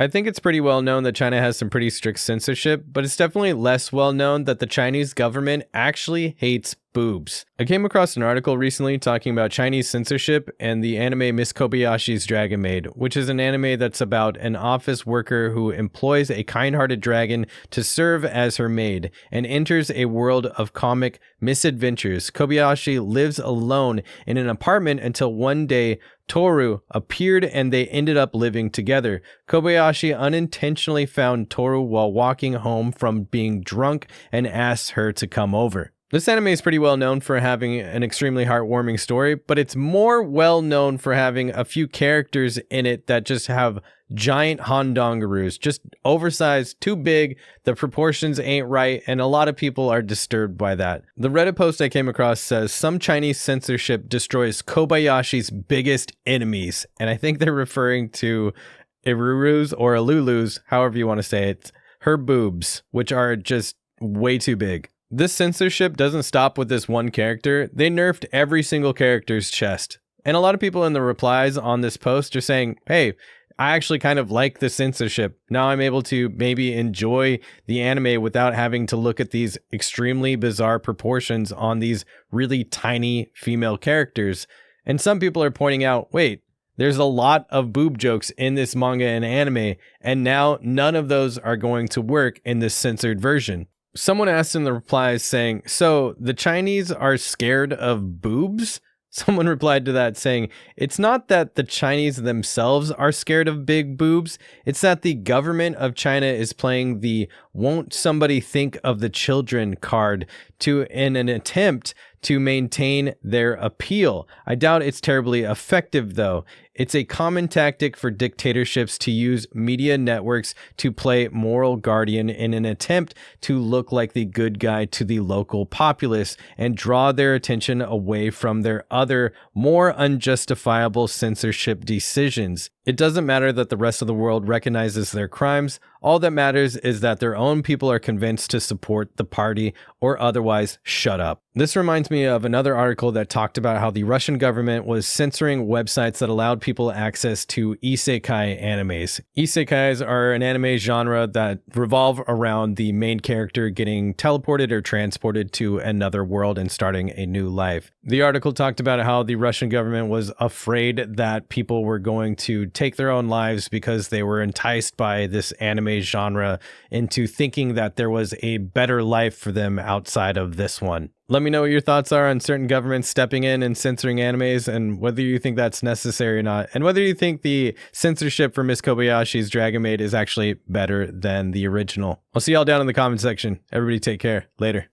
I think it's pretty well known that China has some pretty strict censorship, but it's definitely less well known that the Chinese government actually hates boobs. I came across an article recently talking about Chinese censorship and the anime Miss Kobayashi's Dragon Maid, which is an anime that's about an office worker who employs a kind-hearted dragon to serve as her maid and enters a world of comic misadventures. Kobayashi lives alone in an apartment until one day Toru appeared and they ended up living together. Kobayashi unintentionally found Toru while walking home from being drunk and asked her to come over. This anime is pretty well known for having an extremely heartwarming story, but it's more well known for having a few characters in it that just have giant hondongaroos, just oversized, too big, the proportions ain't right, and a lot of people are disturbed by that. The Reddit post I came across says, some Chinese censorship destroys Kobayashi's biggest enemies, and I think they're referring to Iruru's or Alulu's, however you want to say it, her boobs, which are just way too big. This censorship doesn't stop with this one character. They nerfed every single character's chest. And a lot of people in the replies on this post are saying, hey, I actually kind of like the censorship. Now I'm able to maybe enjoy the anime without having to look at these extremely bizarre proportions on these really tiny female characters. And some people are pointing out, wait, there's a lot of boob jokes in this manga and anime, and now none of those are going to work in this censored version. Someone asked in the replies saying, so the Chinese are scared of boobs? Someone replied to that saying, it's not that the Chinese themselves are scared of big boobs, it's that the government of China is playing the won't somebody think of the children card in an attempt to maintain their appeal. I doubt it's terribly effective though. It's a common tactic for dictatorships to use media networks to play moral guardian in an attempt to look like the good guy to the local populace and draw their attention away from their other, more unjustifiable censorship decisions. It doesn't matter that the rest of the world recognizes their crimes. All that matters is that their own people are convinced to support the party or otherwise shut up. This reminds me of another article that talked about how the Russian government was censoring websites that allowed people access to isekai animes. Isekais are an anime genre that revolve around the main character getting teleported or transported to another world and starting a new life. The article talked about how the Russian government was afraid that people were going to take their own lives because they were enticed by this anime genre into thinking that there was a better life for them outside of this one. Let me know what your thoughts are on certain governments stepping in and censoring animes and whether you think that's necessary or not, and whether you think the censorship for Miss Kobayashi's Dragon Maid is actually better than the original. I'll see y'all down in the comment section. Everybody take care. Later.